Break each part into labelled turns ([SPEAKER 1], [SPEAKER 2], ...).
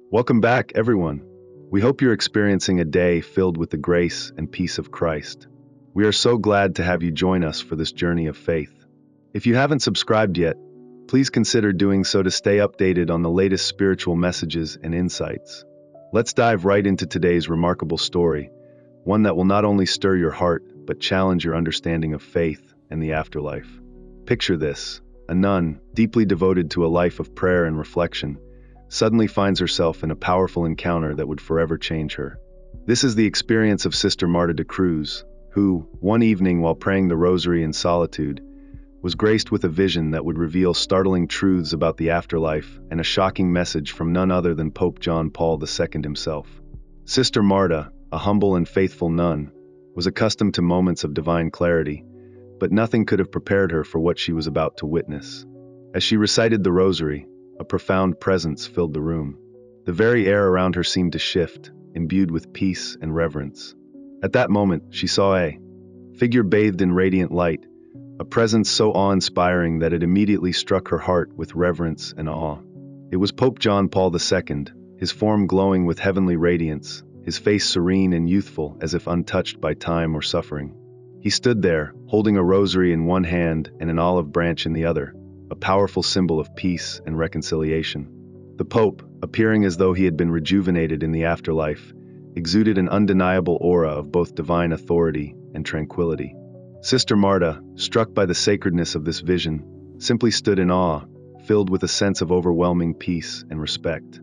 [SPEAKER 1] Welcome back, everyone. We hope you're experiencing a day filled with the grace and peace of Christ. We are so glad to have you join us for this journey of faith. If you haven't subscribed yet, please consider doing so to stay updated on the latest spiritual messages and insights. Let's dive right into today's remarkable story, one that will not only stir your heart, but challenge your understanding of faith and the afterlife. Picture this: a nun, deeply devoted to a life of prayer and reflection, suddenly finds herself in a powerful encounter that would forever change her. This is the experience of Sister Marta de Cruz, who, one evening while praying the rosary in solitude, was graced with a vision that would reveal startling truths about the afterlife and a shocking message from none other than Pope John Paul II himself. Sister Marta, a humble and faithful nun, was accustomed to moments of divine clarity, but nothing could have prepared her for what she was about to witness. As she recited the rosary, a profound presence filled the room. The very air around her seemed to shift, imbued with peace and reverence. At that moment, she saw a figure bathed in radiant light, a presence so awe-inspiring that it immediately struck her heart with reverence and awe. It was Pope John Paul II, his form glowing with heavenly radiance, his face serene and youthful as if untouched by time or suffering. He stood there, holding a rosary in one hand and an olive branch in the other, a powerful symbol of peace and reconciliation. The Pope, appearing as though he had been rejuvenated in the afterlife, exuded an undeniable aura of both divine authority and tranquility. Sister Marta, struck by the sacredness of this vision, simply stood in awe, filled with a sense of overwhelming peace and respect.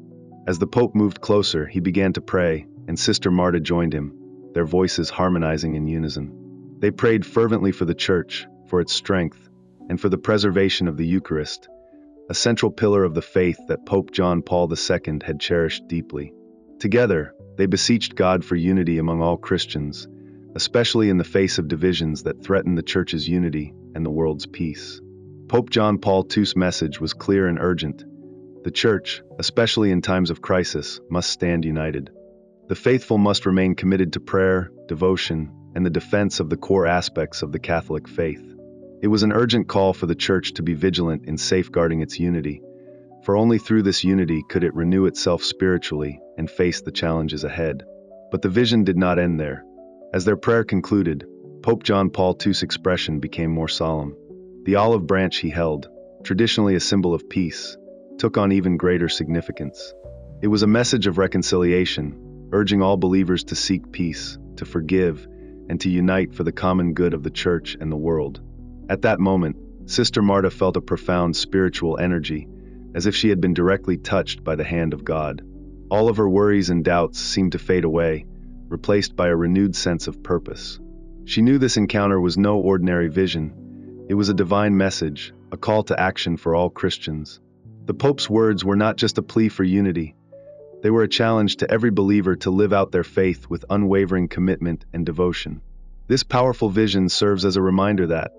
[SPEAKER 1] As the Pope moved closer, he began to pray, and Sister Marta joined him, their voices harmonizing in unison. They prayed fervently for the Church, for its strength, and for the preservation of the Eucharist, a central pillar of the faith that Pope John Paul II had cherished deeply. Together, they beseeched God for unity among all Christians, especially in the face of divisions that threaten the Church's unity and the world's peace. Pope John Paul II's message was clear and urgent. The Church, especially in times of crisis, must stand united. The faithful must remain committed to prayer, devotion, and the defense of the core aspects of the Catholic faith. It was an urgent call for the Church to be vigilant in safeguarding its unity, for only through this unity could it renew itself spiritually and face the challenges ahead. But the vision did not end there. As their prayer concluded, Pope John Paul II's expression became more solemn. The olive branch he held, traditionally a symbol of peace, took on even greater significance. It was a message of reconciliation, urging all believers to seek peace, to forgive, and to unite for the common good of the Church and the world. At that moment, Sister Marta felt a profound spiritual energy, as if she had been directly touched by the hand of God. All of her worries and doubts seemed to fade away, replaced by a renewed sense of purpose. She knew this encounter was no ordinary vision. It was a divine message, a call to action for all Christians. The Pope's words were not just a plea for unity. They were a challenge to every believer to live out their faith with unwavering commitment and devotion. This powerful vision serves as a reminder that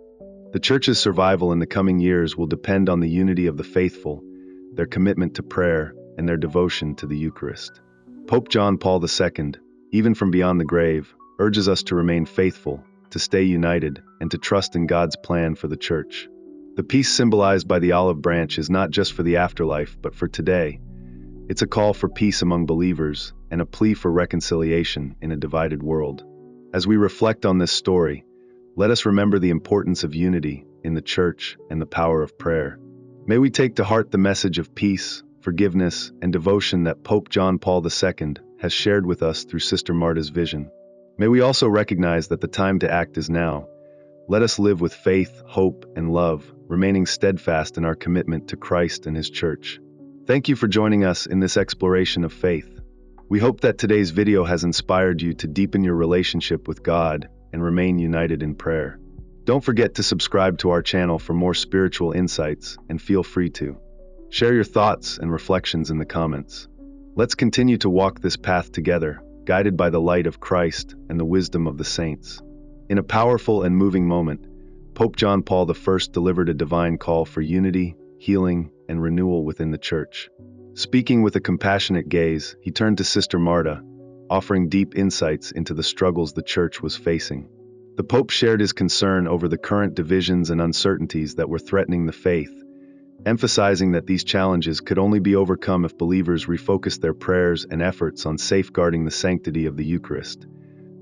[SPEAKER 1] the Church's survival in the coming years will depend on the unity of the faithful, their commitment to prayer, and their devotion to the Eucharist. Pope John Paul II, even from beyond the grave, urges us to remain faithful, to stay united, and to trust in God's plan for the Church. The peace symbolized by the olive branch is not just for the afterlife, but for today. It's a call for peace among believers and a plea for reconciliation in a divided world. As we reflect on this story, let us remember the importance of unity in the Church and the power of prayer. May we take to heart the message of peace, forgiveness, and devotion that Pope John Paul II has shared with us through Sister Marta's vision. May we also recognize that the time to act is now. Let us live with faith, hope, and love, remaining steadfast in our commitment to Christ and His Church. Thank you for joining us in this exploration of faith. We hope that today's video has inspired you to deepen your relationship with God and remain united in prayer. Don't forget to subscribe to our channel for more spiritual insights, and feel free to share your thoughts and reflections in the comments. Let's continue to walk this path together, guided by the light of Christ and the wisdom of the saints. In a powerful and moving moment, Pope John Paul I delivered a divine call for unity, healing, and renewal within the Church. Speaking with a compassionate gaze, he turned to Sister Marta, offering deep insights into the struggles the Church was facing. The Pope shared his concern over the current divisions and uncertainties that were threatening the faith, emphasizing that these challenges could only be overcome if believers refocused their prayers and efforts on safeguarding the sanctity of the Eucharist,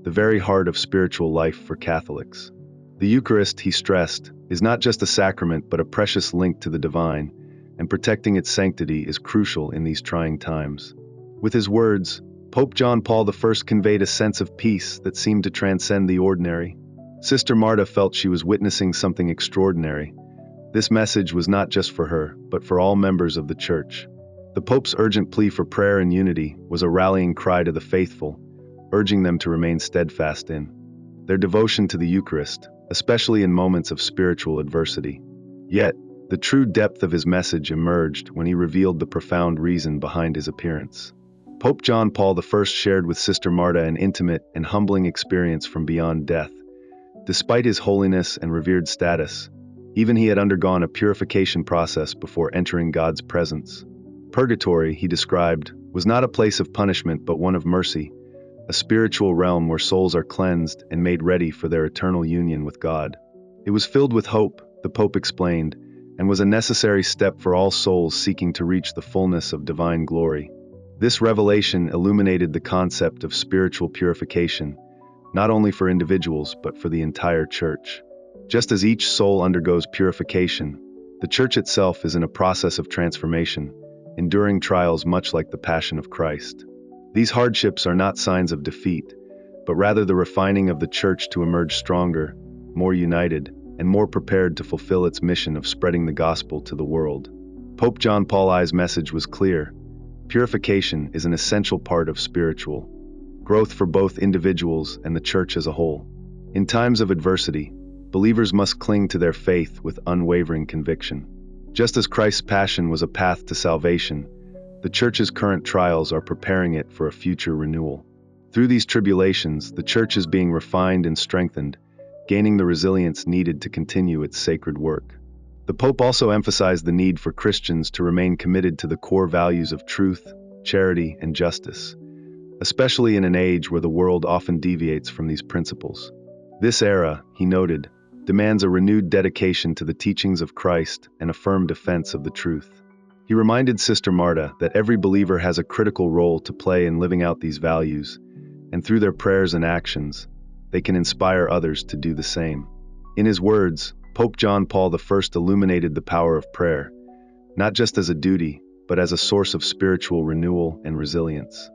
[SPEAKER 1] the very heart of spiritual life for Catholics. The Eucharist, he stressed, is not just a sacrament but a precious link to the divine, and protecting its sanctity is crucial in these trying times. With his words, Pope John Paul I conveyed a sense of peace that seemed to transcend the ordinary. Sister Marta felt she was witnessing something extraordinary. This message was not just for her, but for all members of the Church. The Pope's urgent plea for prayer and unity was a rallying cry to the faithful, urging them to remain steadfast in their devotion to the Eucharist, especially in moments of spiritual adversity. Yet, the true depth of his message emerged when he revealed the profound reason behind his appearance. Pope John Paul I shared with Sister Marta an intimate and humbling experience from beyond death. Despite his holiness and revered status, even he had undergone a purification process before entering God's presence. Purgatory, he described, was not a place of punishment but one of mercy, a spiritual realm where souls are cleansed and made ready for their eternal union with God. It was filled with hope, the Pope explained, and was a necessary step for all souls seeking to reach the fullness of divine glory. This revelation illuminated the concept of spiritual purification, not only for individuals but for the entire Church. Just as each soul undergoes purification, the Church itself is in a process of transformation, enduring trials much like the Passion of Christ. These hardships are not signs of defeat, but rather the refining of the Church to emerge stronger, more united, and more prepared to fulfill its mission of spreading the gospel to the world. Pope John Paul I's message was clear. Purification is an essential part of spiritual growth for both individuals and the Church as a whole. In times of adversity, believers must cling to their faith with unwavering conviction. Just as Christ's passion was a path to salvation, the Church's current trials are preparing it for a future renewal. Through these tribulations, the Church is being refined and strengthened, gaining the resilience needed to continue its sacred work. The Pope also emphasized the need for Christians to remain committed to the core values of truth, charity, and justice, especially in an age where the world often deviates from these principles. This era, he noted, demands a renewed dedication to the teachings of Christ and a firm defense of the truth. He reminded Sister Marta that every believer has a critical role to play in living out these values, and through their prayers and actions, they can inspire others to do the same. In his words, Pope John Paul I illuminated the power of prayer, not just as a duty, but as a source of spiritual renewal and resilience.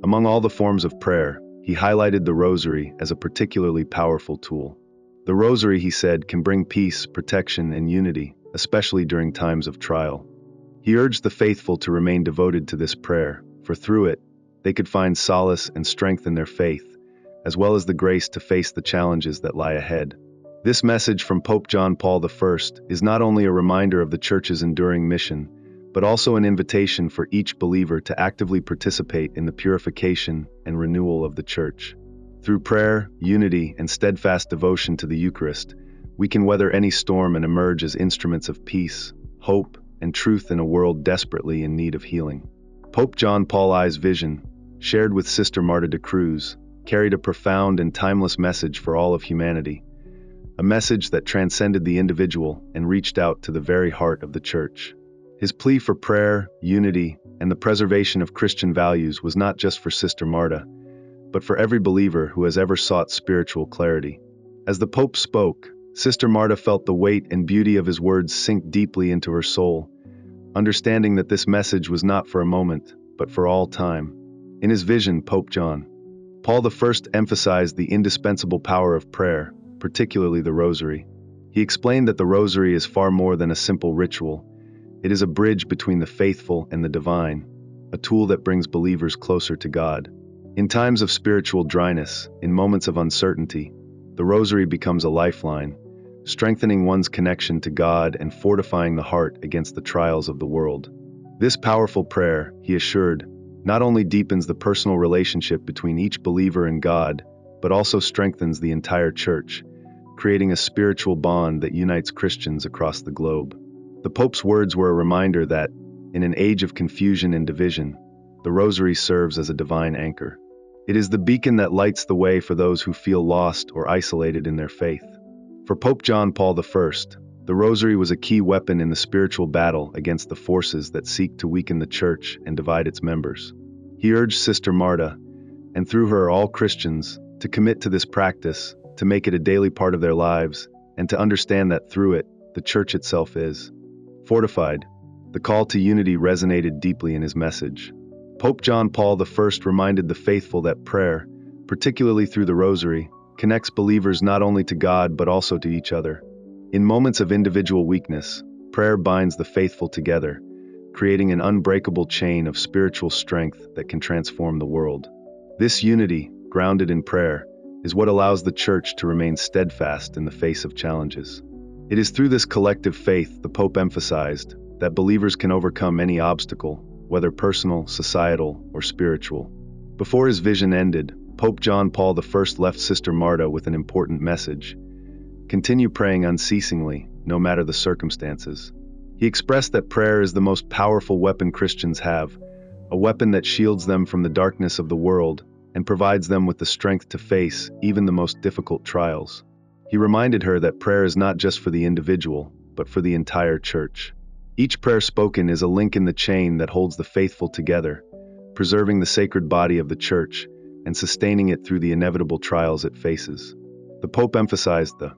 [SPEAKER 1] Among all the forms of prayer, he highlighted the Rosary as a particularly powerful tool. The Rosary, he said, can bring peace, protection, and unity, especially during times of trial. He urged the faithful to remain devoted to this prayer, for through it, they could find solace and strength in their faith, as well as the grace to face the challenges that lie ahead. This message from Pope John Paul I is not only a reminder of the Church's enduring mission, but also an invitation for each believer to actively participate in the purification and renewal of the Church. Through prayer, unity, and steadfast devotion to the Eucharist, we can weather any storm and emerge as instruments of peace, hope, and truth in a world desperately in need of healing. Pope John Paul I's vision, shared with Sister Marta de Cruz, carried a profound and timeless message for all of humanity, a message that transcended the individual and reached out to the very heart of the Church. His plea for prayer, unity, and the preservation of Christian values was not just for Sister Marta, but for every believer who has ever sought spiritual clarity. As the Pope spoke, Sister Marta felt the weight and beauty of his words sink deeply into her soul, understanding that this message was not for a moment, but for all time. In his vision, Pope John Paul I emphasized the indispensable power of prayer, particularly the Rosary. He explained that the Rosary is far more than a simple ritual. It is a bridge between the faithful and the divine, a tool that brings believers closer to God. In times of spiritual dryness, in moments of uncertainty, the Rosary becomes a lifeline, strengthening one's connection to God and fortifying the heart against the trials of the world. This powerful prayer, he assured, not only deepens the personal relationship between each believer and God, but also strengthens the entire Church, creating a spiritual bond that unites Christians across the globe. The Pope's words were a reminder that, in an age of confusion and division, the Rosary serves as a divine anchor. It is the beacon that lights the way for those who feel lost or isolated in their faith. For Pope John Paul I, The rosary was a key weapon in the spiritual battle against the forces that seek to weaken the church and divide its members. He urged Sister Marta, and through her all Christians, to commit to this practice, to make it a daily part of their lives, and to understand that through it, the church itself is fortified. The call to unity resonated deeply in his message. Pope John Paul I reminded the faithful that prayer, particularly through the rosary, connects believers not only to God but also to each other. In moments of individual weakness, prayer binds the faithful together, creating an unbreakable chain of spiritual strength that can transform the world. This unity, grounded in prayer, is what allows the Church to remain steadfast in the face of challenges. It is through this collective faith, the Pope emphasized, that believers can overcome any obstacle, whether personal, societal, or spiritual. Before his vision ended, Pope John Paul I left Sister Marta with an important message. Continue praying unceasingly, no matter the circumstances. He expressed that prayer is the most powerful weapon Christians have, a weapon that shields them from the darkness of the world and provides them with the strength to face even the most difficult trials. He reminded her that prayer is not just for the individual, but for the entire church. Each prayer spoken is a link in the chain that holds the faithful together, preserving the sacred body of the church and sustaining it through the inevitable trials it faces. The Pope emphasized the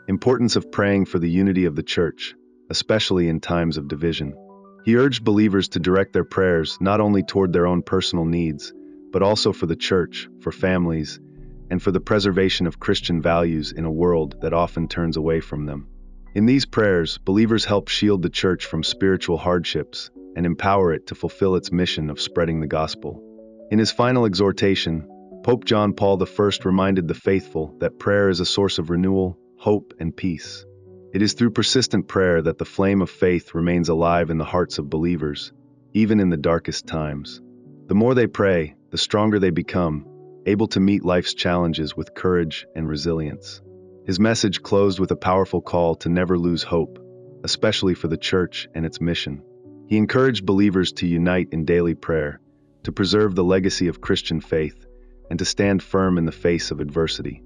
[SPEAKER 1] importance of praying for the unity of the church, especially in times of division. He urged believers to direct their prayers not only toward their own personal needs, but also for the church, for families, and for the preservation of Christian values in a world that often turns away from them. In these prayers, believers help shield the church from spiritual hardships and empower it to fulfill its mission of spreading the gospel. In his final exhortation, Pope John Paul I reminded the faithful that prayer is a source of renewal, hope, and peace. It is through persistent prayer that the flame of faith remains alive in the hearts of believers, even in the darkest times. The more they pray, the stronger they become, able to meet life's challenges with courage and resilience. His message closed with a powerful call to never lose hope, especially for the church and its mission. He encouraged believers to unite in daily prayer, to preserve the legacy of Christian faith, and to stand firm in the face of adversity.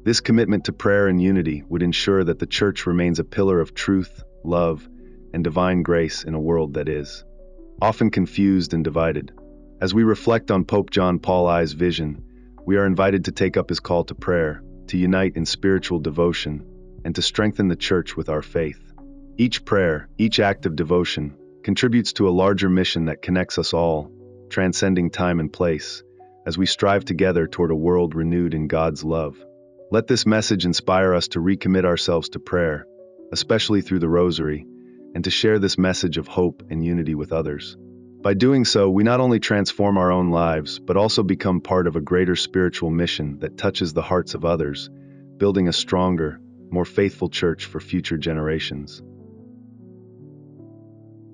[SPEAKER 1] This commitment to prayer and unity would ensure that the church remains a pillar of truth, love, and divine grace in a world that is often confused and divided. As we reflect on Pope John Paul I's vision, we are invited to take up his call to prayer, to unite in spiritual devotion, and to strengthen the church with our faith. Each prayer, each act of devotion, contributes to a larger mission that connects us all, transcending time and place, as we strive together toward a world renewed in God's love. Let this message inspire us to recommit ourselves to prayer, especially through the rosary, and to share this message of hope and unity with others. By doing so, we not only transform our own lives, but also become part of a greater spiritual mission that touches the hearts of others, building a stronger, more faithful church for future generations.